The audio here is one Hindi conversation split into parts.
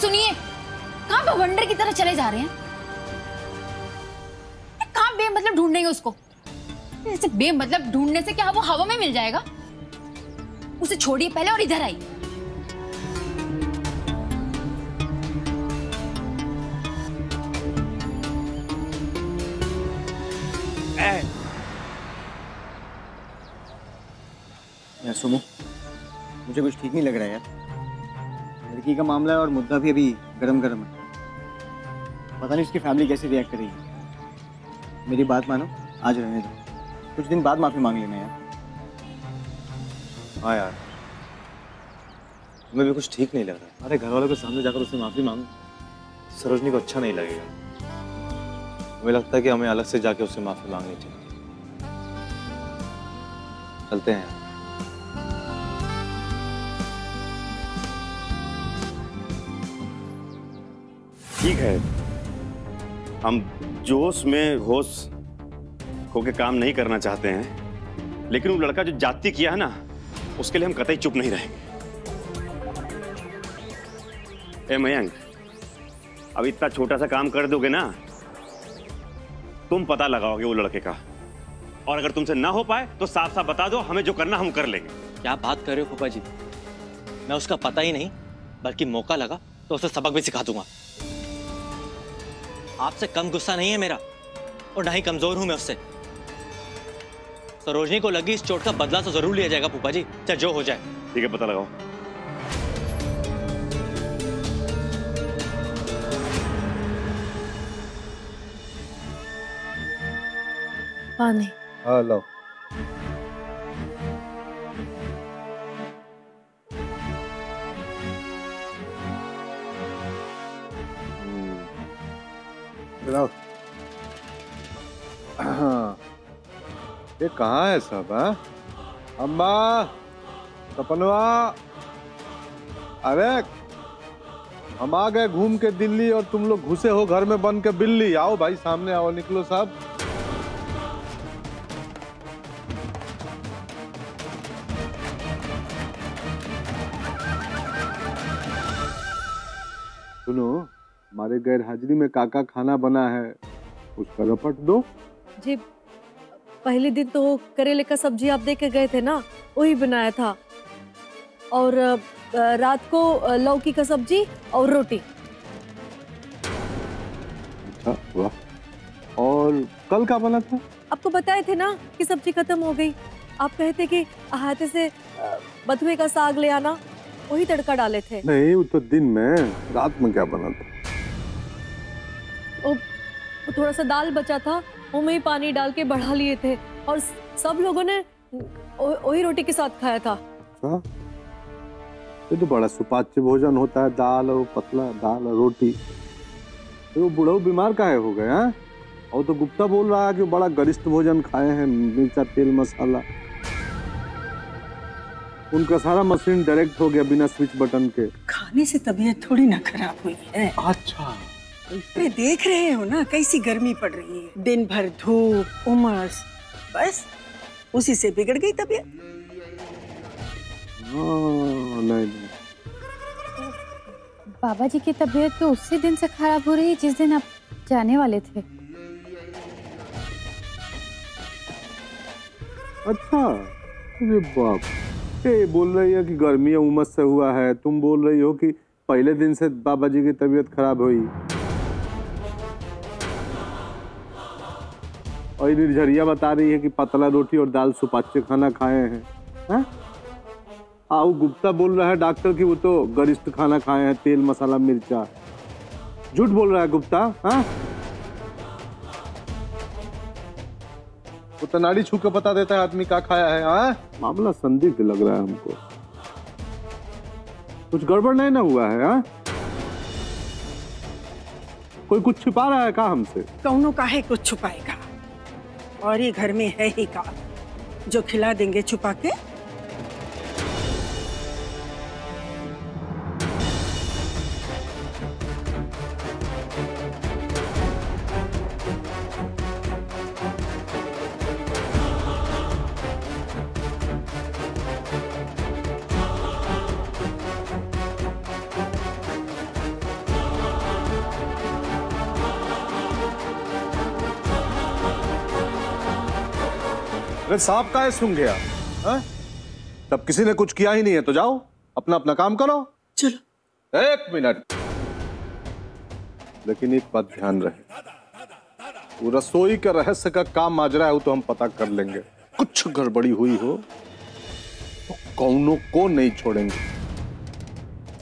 सुनिए, कहाँ बवंडर की तरह चले जा रहे हैं? कहाँ बेमतलब ढूंढेंगे उसको? ऐसे बेमतलब ढूंढने से क्या वो हवा में मिल जाएगा? उसे छोड़िए पहले और इधर आइए। यार सुनो, मुझे कुछ ठीक नहीं लग रहा है यार। लड़की का मामला है और मुद्दा भी अभी गरम गरम है। पता नहीं उसकी फैमिली कैसे रिएक्ट करेगी। मेरी बात मानो, आज रहने दो, कुछ दिन बाद माफी मांग लेना यार। हाँ यार, तुम्हें भी कुछ ठीक नहीं लग रहा। अरे घर वालों के सामने जाकर उससे माफी मांगो, सरोजनी को अच्छा नहीं लगेगा। मुझे लगता है कि हमें अलग से जाके उससे माफी मांगनी चाहिए। चलते हैं। ठीक है, हम जोश में होश होके काम नहीं करना चाहते हैं, लेकिन वो लड़का जो जाति किया है ना, उसके लिए हम कतई चुप नहीं रहेंगे। ए मयंक, अब इतना छोटा सा काम कर दोगे ना, तुम पता लगाओगे वो लड़के का, और अगर तुमसे ना हो पाए तो साफ साफ बता दो, हमें जो करना हम कर लेंगे। क्या बात कर रहे हो फूफा जी? मैं उसका पता ही नहीं, बल्कि मौका लगा तो उसे सबक भी सिखा दूंगा। आपसे कम गुस्सा नहीं है मेरा, और ना ही कमजोर हूं मैं उससे। सरोजनी को लगी इस चोट का बदला तो जरूर लिया जाएगा फूफा जी, चाहे जो हो जाए। ठीक है, पता लगाओ। पानी। हेलो। ये कहाँ है सब? अम्मा, सपनवा, अरे हम आ गए घूम के दिल्ली और तुम लोग घुसे हो घर में बन के बिल्ली। आओ भाई सामने आओ, निकलो साहब। सुनो, हमारे गैर हाजिरी में काका खाना बना है, उसका रपट दो। जी, पहले दिन तो करेले का सब्जी आप दे के गए थे ना, वही बनाया था, और रात को लौकी का सब्जी और रोटी। अच्छा, वाह। और कल का बना था? आपको बताए थे ना कि सब्जी खत्म हो गई। आप कहते कि हाथे से बथुए का साग ले आना, वही तड़का डाले थे। नहीं, वो तो दिन में, रात में क्या बना था? वो थोड़ा सा दाल बचा था, वो में ही पानी डाल के बढ़ा लिए थे, और सब लोगों ने वही रोटी के साथ खाया था। अच्छा, ये तो बड़ा सुपाच्य भोजन होता है, दाल और पतला दाल और रोटी। तो वो बुढ़ऊ बीमार काहे हो गए हैं? और तो गुप्ता बोल रहा है कि बड़ा गरिष्ठ भोजन खाए हैं, मिर्चा तेल मसाला। उनका सारा मशीन डायरेक्ट हो गया बिना स्विच बटन के। खाने से तबीयत थोड़ी ना खराब हुई है। अच्छा, अरे देख रहे हो ना कैसी गर्मी पड़ रही है, दिन भर धूप उमस, बस उसी से बिगड़ गई तबीयत। नहीं। बाबा जी की तबीयत तो उसी दिन से खराब हो रही है जिस दिन आप जाने वाले थे। अच्छा, अरे बाप, ये बोल रही है कि गर्मी उमस से हुआ है, तुम बोल रही हो कि पहले दिन से बाबा जी की तबीयत खराब हुई। और निर्झरिया बता रही है कि पतला रोटी और दाल सुपाच्य खाना खाए हैं। आओ, गुप्ता बोल रहा है डॉक्टर कि वो तो गरिष्ठ खाना खाए हैं, तेल मसाला मिर्चा। झूठ बोल रहा है गुप्ता। हाँ, वो तनाड़ी छू के बता देता है आदमी क्या खाया है। हाँ, मामला संदिग्ध लग रहा है हमको, कुछ गड़बड़ नहीं ना हुआ है? हाँ, कोई कुछ छिपा रहा है क्या हमसे? कौनो काहे कुछ छुपाएगा, और ये घर में है ही का जो खिला देंगे छुपा के। अरे सांप का है सूंघ गया? हाँ? तब किसी ने कुछ किया ही नहीं है तो जाओ अपना अपना काम करो। चलो। 1 मिनट, लेकिन एक बात ध्यान रहे, वो रसोई के रहस्य का काम माजरा है वो तो हम पता कर लेंगे। कुछ गड़बड़ी हुई हो तो कौनों को नहीं छोड़ेंगे।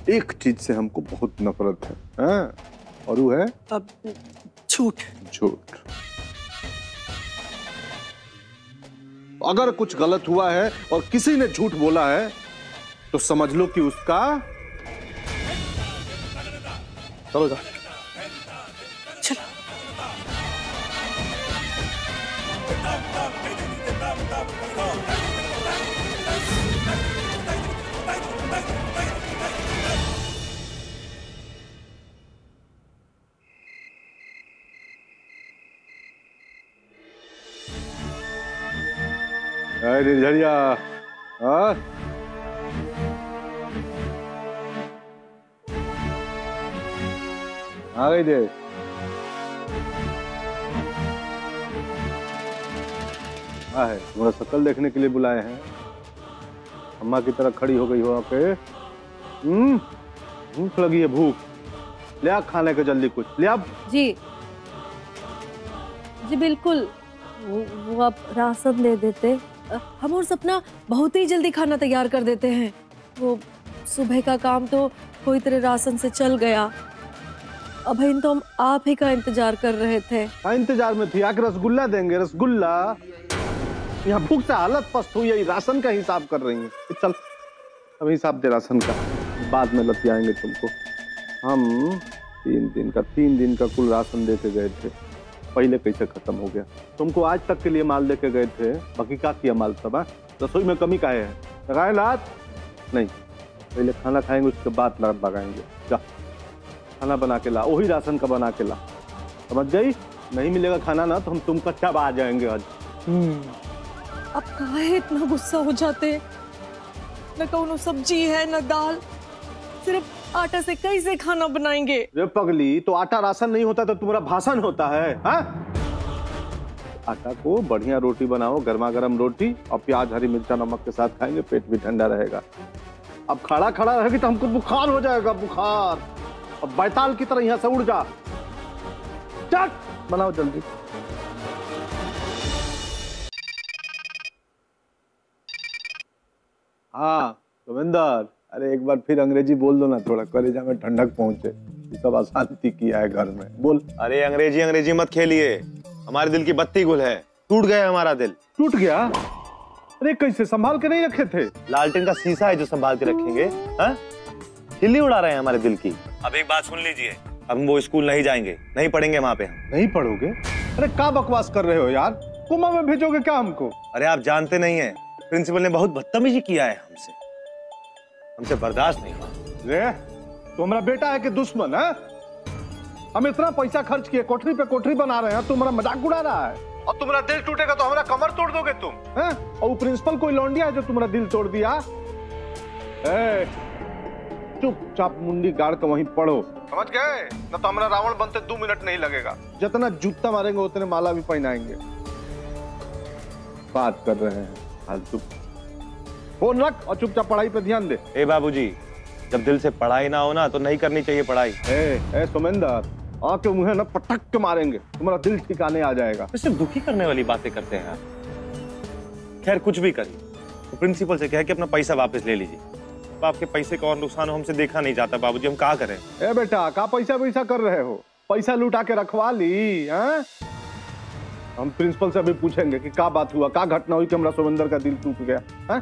एक चीज से हमको बहुत नफरत है, हाँ? और वो है अब झूठ। झूठ। अगर कुछ गलत हुआ है और किसी ने झूठ बोला है तो समझ लो कि उसका चलो जा। चलो। अरे झरिया, हाँ? आ गई दे। हाँ है, तुम्हारा शक्ल देखने के लिए बुलाए हैं। अम्मा की तरह खड़ी हो गई हो आके। भूख लगी है, भूख। ले आ खाने के जल्दी कुछ ले आ। जी जी बिल्कुल, वो आप राशन दे देते, हम और सपना बहुत ही जल्दी खाना तैयार कर देते हैं। वो सुबह का काम तो कोई तरह राशन से चल गया। अब इन तो हम आप ही का इंतजार कर रहे थे। हाँ, इंतजार में थी। आके रसगुल्ला देंगे, रसगुल्ला। यहाँ भूख से हालत पस्त हुई है, राशन का हिसाब कर रही है। चल अब हिसाब दे राशन का, बाद में लती आएंगे तुमको। हम 3 दिन का कुल राशन देके गए थे, पहले कैसे खत्म हो गया? तुमको आज तक के लिए माल देके गए थे, बाकी क्या किया माल सब? रसोई में कमी काहे है? लगाए लात नहीं, पहले खाना खाएंगे उसके बाद लात लगाएंगे। जा खाना बना के ला, वही राशन का बना के ला, समझ गई? नहीं मिलेगा खाना ना तो हम तुम कच्चा आ जाएंगे आज। अब काहे इतना गुस्सा हो जाते? न कौनो सब्जी है न दाल, सिर्फ आटा से कैसे खाना बनाएंगे? रे पगली, तो आटा राशन नहीं होता तो तुम्हारा भाषण होता है? हाँ? आटा को बढ़िया रोटी बनाओ, गर्मा गर्म रोटी, और प्याज हरी मिर्चा नमक के साथ खाएंगे, पेट भी ठंडा रहेगा। अब खड़ा खड़ा रहेगी तो हमको बुखार हो जाएगा, बुखार। अब बैताल की तरह यहाँ से उड़ जा। चट बनाओ जल्दी। हाँ गोविंदर, अरे एक बार फिर अंग्रेजी बोल दो ना, थोड़ा कलेजा में ठंडक पहुंचे। सब अशांति किया है घर में, बोल। अरे अंग्रेजी मत खेलिए, हमारे दिल की बत्ती गुल है, टूट गया हमारा दिल। टूट गया? अरे कैसे? संभाल के नहीं रखे थे? लालटेन का शीशा है जो संभाल के रखेंगे? हाँ? खिल्ली उड़ा रहे हैं हमारे दिल की। अब एक बात सुन लीजिए, अब हम वो स्कूल नहीं जाएंगे, नहीं पढ़ेंगे वहाँ पे। नहीं पढ़ोगे? अरे क्या बकवास कर रहे हो यार? कोमा में भेजोगे क्या हमको? अरे आप जानते नहीं है, प्रिंसिपल ने बहुत बदतमीजी किया है हमसे, हमसे बर्दाश्त नहीं हुआ। रे तो हमारा बेटा है कि दुश्मन है? हम इतना पैसा खर्च किए, कोठरी पे कोठरी बना रहे हैं, तुम्हारा मजाक उड़ा रहा है। और तुम्हारा दिल टूटेगा तो हमारा कमर तोड़ दोगे तुम, हैं? और वो प्रिंसिपल कोई लौंडिया है जो तुम्हारा दिल तोड़ दिया? चुपचाप मुंडी गाड़ के वहीं पढ़ो, समझ गए? न तो हमारा रावण बनते 2 मिनट नहीं लगेगा। जितना जूता मारेंगे उतने माला भी पहनाएंगे। बात कर रहे हैं फालतू। फोन रख और चुपचाप पढ़ाई पे ध्यान दे। ए बाबूजी, जब दिल से पढ़ाई ना हो ना तो नहीं करनी चाहिए पढ़ाई। ए सुमेंदर, आके मुझे ना पटक के मारेंगे, तुम्हारा दिल ठिकाने आ जाएगा। सिर्फ दुखी करने वाली बातें करते हैं। खैर कुछ भी करिए, तो प्रिंसिपल से कह के अपना पैसा वापस ले लीजिए। तो आपके पैसे का और नुकसान हो हमसे देखा नहीं जाता बाबूजी, हम क्या करें? ए बेटा, का पैसा कर रहे हो? पैसा लुटा के रखवा ली, हैं? हम प्रिंसिपल से अभी पूछेंगे कि क्या बात हुआ, क्या घटना हुई कि हमारा सुमेंदर का दिल टूट गया, हैं?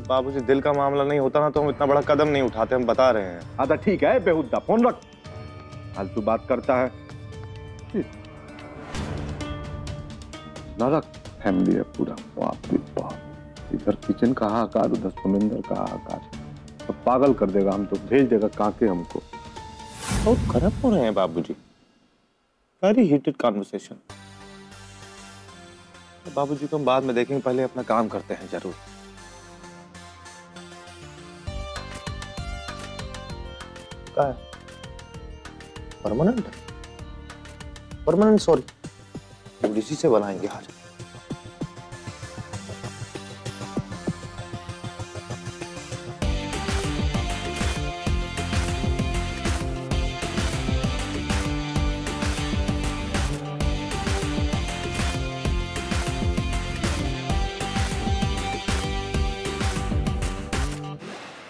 बाबूजी दिल का मामला नहीं होता ना तो हम इतना बड़ा कदम नहीं उठाते, हम बता रहे हैं। हाँ तो ठीक है, बेहुदा फोन रख, फालतू बात करता है। नरक फैमिली है पूरा, बाप रे बाप। इधर किचन का हाहाकार, उधर सुमेंदर का हाहाकार, तो पागल कर देगा, हम तो भेज देगा काके हमको। बहुत खराब हो रहे हैं बाबूजी, वेरी हीटेड कॉन्वर्सेशन। बाबूजी को हम बाद में देखेंगे, पहले अपना काम करते हैं जरूर। क्या है? परमानेंट सॉरी, इसी से बनाएंगे आज।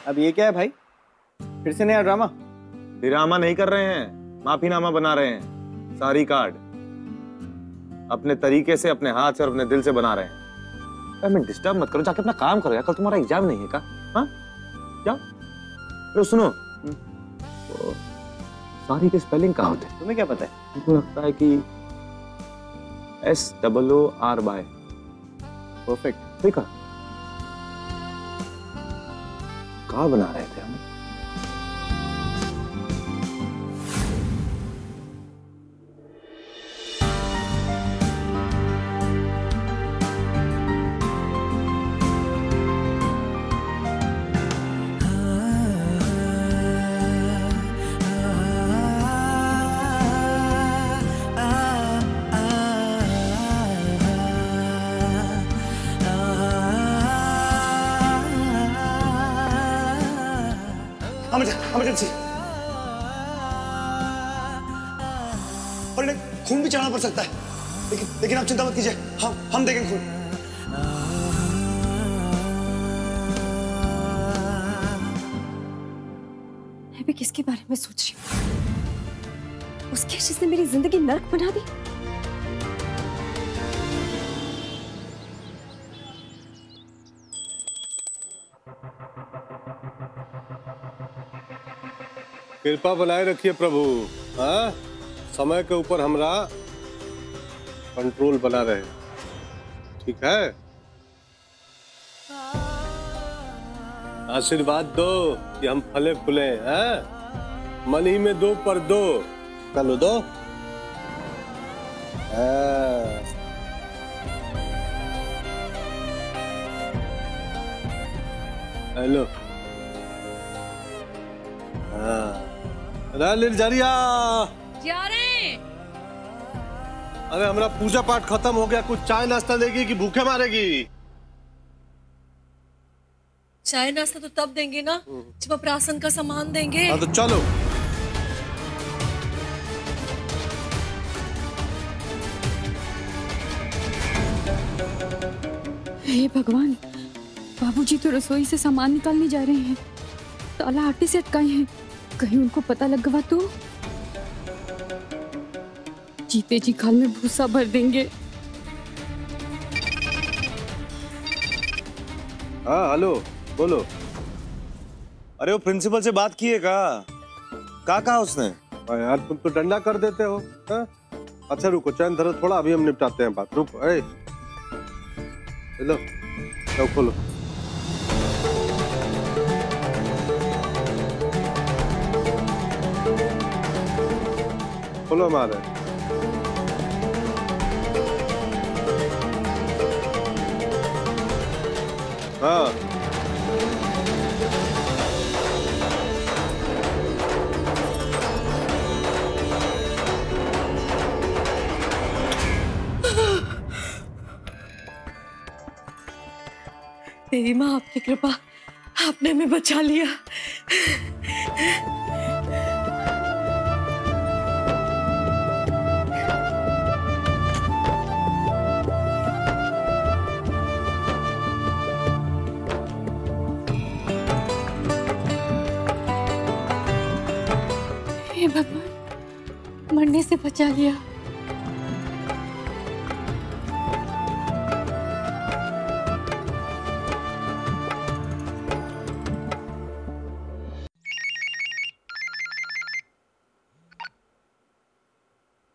अब ये क्या है भाई, फिर से नया ड्रामा? ड्रामा नहीं कर रहे हैं, माफीनामा बना रहे हैं। सॉरी कार्ड अपने तरीके से, अपने हाथ से और अपने दिल से बना रहे हैं। मैं डिस्टर्ब मत करो, जाके अपना काम करो यार, कल तुम्हारा एग्जाम नहीं है का? हाँ क्या? तो सुनो, तो सॉरी के स्पेलिंग कहाँ होते हैं? तुम्हें क्या पता है? मुझे लगता है कि SOORY। परफेक्ट। ठीक है, कहाँ बना रहे थे हम? इमरजेंसी, और इन्हें खून भी चढ़ाना पड़ सकता है, लेकिन आप चिंता मत कीजिए, हम देखेंगे खून। मैं भी किसके बारे में सोच रही हूँ? उसके जिसने मेरी जिंदगी नर्क बना दी। कृपा बनाए रखिए प्रभु। हाँ, समय के ऊपर हमरा कंट्रोल बना रहे, ठीक है? आशीर्वाद दो कि हम फले फूले। हैं, मन ही में दो पर दो, कल दो। हेलो, हाँ निर्जरिया जा रहे। अरे हमारा पूजा पाठ खत्म हो गया, कुछ चाय नाश्ता देगी कि भूखे मारेगी? चाय नाश्ता तो तब देंगे ना जब आप राशन का सामान देंगे। हाँ तो चलो। हे भगवान, बाबूजी तो रसोई से सामान निकालने जा रहे हैं, ताला आटे से अटकाए हैं, कहीं उनको पता लग गया तो जीते जी खाल में भूसा भर देंगे। हाँ हेलो, बोलो। अरे वो प्रिंसिपल से बात की है का कहा उसने? यार तुम तो डंडा कर देते हो। हाँ? अच्छा रुको, चैन धरो थोड़ा, अभी हम निपटाते हैं बात। रुको, हेलो, जाओ खोलो। खोलो हमारे। हाँ तेरी माँ, आपकी कृपा, आपने हमें बचा लिया। हे भगवान, मरने से बचा लिया।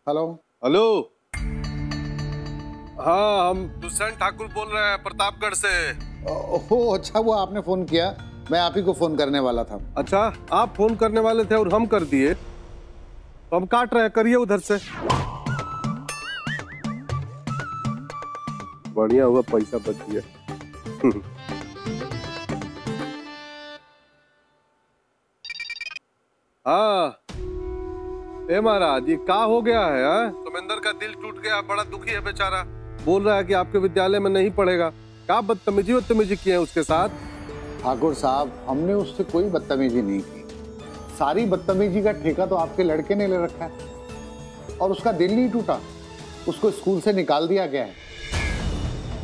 हेलो हेलो, हाँ हम दुष्यंत ठाकुर बोल रहे हैं प्रतापगढ़ से। ओहो अच्छा, वो आपने फोन किया, मैं आप ही को फोन करने वाला था। अच्छा, आप फोन करने वाले थे और हम कर दिए, तो हम काट रहे हैं, करिए उधर से। बढ़िया हुआ, पैसा बच गया। हाँ ए महाराज, ये क्या हो गया है? सुमेंद्र का दिल टूट गया, बड़ा दुखी है बेचारा, बोल रहा है कि आपके विद्यालय में नहीं पढ़ेगा। क्या बदतमीजी किए हैं उसके साथ? ठाकुर साहब, हमने उससे कोई बदतमीजी नहीं की, सारी बदतमीजी का ठेका तो आपके लड़के ने ले रखा है। और उसका दिल नहीं टूटा, उसको स्कूल से निकाल दिया गया है।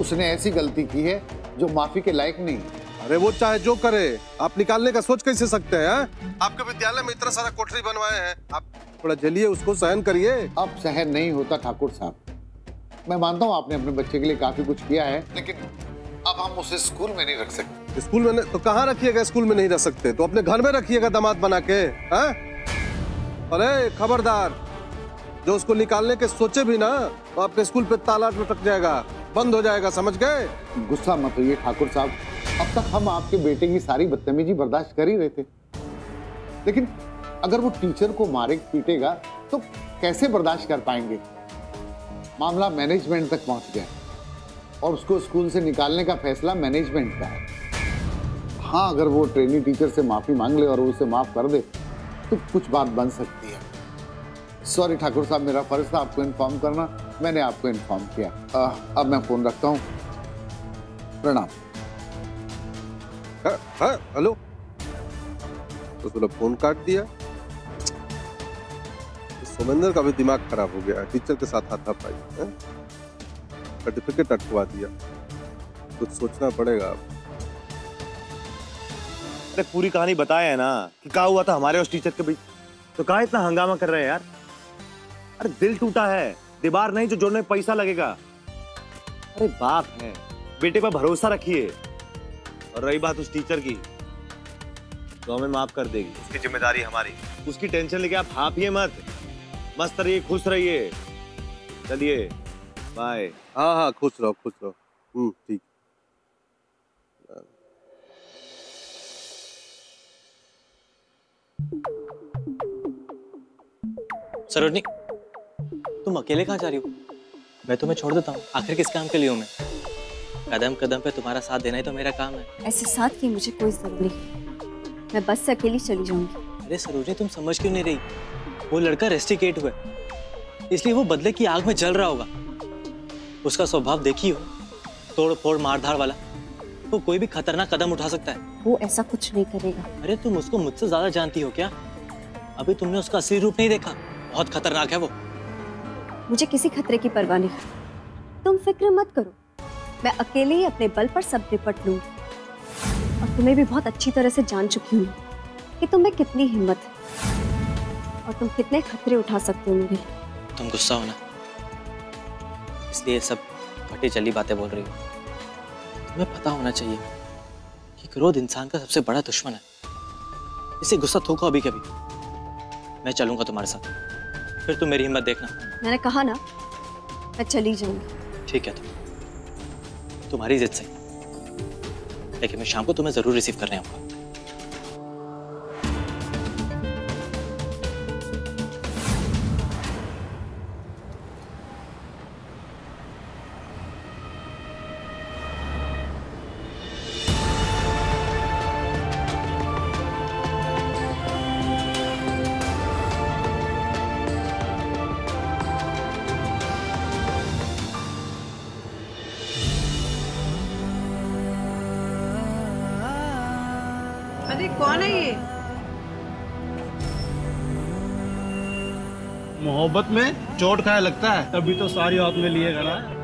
उसने ऐसी गलती की है जो माफी के लायक नहीं। अरे वो चाहे जो करे, आप निकालने का सोच कैसे सकते हैं? आपके विद्यालय में इतना सारा कोठरी बनवाए हैं, आप थोड़ा जलिए, उसको सहन करिए। अब सहन नहीं होता ठाकुर साहब। मैं मानता हूँ आपने अपने बच्चे के लिए काफी कुछ किया है, लेकिन अब हम उसे स्कूल में नहीं रख सकते। स्कूल में तो कहाँ रखिएगा? स्कूल में नहीं रख सकते तो अपने घर में रखिएगा दामाद बना के। अरे खबरदार, जो उसको निकालने के सोचे भी ना तो आपके स्कूल पे ताला लटक जाएगा, बंद हो जाएगा, समझ गए? गुस्सा मत होइए ठाकुर साहब, अब तक हम आपके बेटे की सारी बदतमीजी बर्दाश्त कर ही रहे थे, लेकिन अगर वो टीचर को मारे पीटेगा तो कैसे बर्दाश्त कर पाएंगे? मामला मैनेजमेंट तक पहुंच गया और उसको स्कूल से निकालने का फैसला मैनेजमेंट का है। हाँ, अगर वो ट्रेनी टीचर से माफी मांग ले और उसे माफ कर दे तो कुछ बात बन सकती है। सॉरी ठाकुर साहब, मेरा फर्ज था आपको इन्फॉर्म करना, मैंने आपको इन्फॉर्म किया। अब मैं फोन रखता हूँ, प्रणाम। हेलो, तो तुमने फोन काट दिया। सोमेंद्र का भी दिमाग खराब हो गया, टीचर के साथ हाथापाई, सर्टिफिकेट अटकवा दिया। कुछ सोचना पड़ेगा। अरे पूरी कहानी बताया है ना कि क्या हुआ था हमारे उस टीचर के बीच, तो कहाँ इतना हंगामा कर रहे हैं यार? अरे दिल टूटा है, दीवार नहीं जो जोड़ने में पैसा लगेगा। अरे बाप है, बेटे पर भरोसा रखिए। और रही बात उस टीचर की, तो हमें माफ कर देगी, उसकी जिम्मेदारी हमारी। उसकी टेंशन लेके आप हाफिए मत, मस्त रहिए, खुश रहिए। चलिए बाय। हाँ हाँ, खुश रहो खुश रहो। ठीक। सरोजनी, तुम अकेले कहाँ जा रही हो? मैं तुम्हें छोड़ देता हूँ, आखिर किस काम के लिए हूँ मैं? कदम कदम पे तुम्हारा साथ देना ही तो मेरा काम है। ऐसे साथ की मुझे कोई जरूरत नहीं, मैं बस से अकेली चली जाऊंगी। अरे सरोजनी, तुम समझ क्यों नहीं रही? वो लड़का रेस्टिकेट हुआ है, इसलिए वो बदले की आग में जल रहा होगा। उसका स्वभाव देखी हो, तोड़ फोड़ मारधाड़ वाला। वो कोई भी खतरनाक कदम उठा सकता है। वो ऐसा कुछ नहीं करेगा। अरे तुम उसको मुझसे ज्यादा जानती हो क्या? अभी तुमने उसका असली रूप नहीं देखा, बहुत खतरनाक है वो। मुझे किसी खतरे की परवाह नहीं, तुम फिक्र मत करो, मैं अकेले ही अपने बल पर सब निपट लूंगी। और तुम्हें भी बहुत अच्छी तरह से जान चुकी हूँ कि तुम्हें कितनी हिम्मत है और तुम कितने खतरे उठा सकते हो मेरे लिए। तुम गुस्सा हो ना, इसलिए सब फटी चली बातें बोल रही हो। तुम्हें पता होना चाहिए कि क्रोध इंसान का सबसे बड़ा दुश्मन है। इसे गुस्सा थूको अभी कभी। मैं चलूंगा तुम्हारे साथ, फिर तुम मेरी हिम्मत देखना। मैंने कहा ना, मैं चली जाऊंगी। ठीक है, तुम्हारी जिद से, लेकिन मैं शाम को तुम्हें जरूर रिसीव करने आऊंगा। अरे कौन है ये? मोहब्बत में चोट खाया लगता है, तभी तो सारी हाथ में लिए खड़ा है।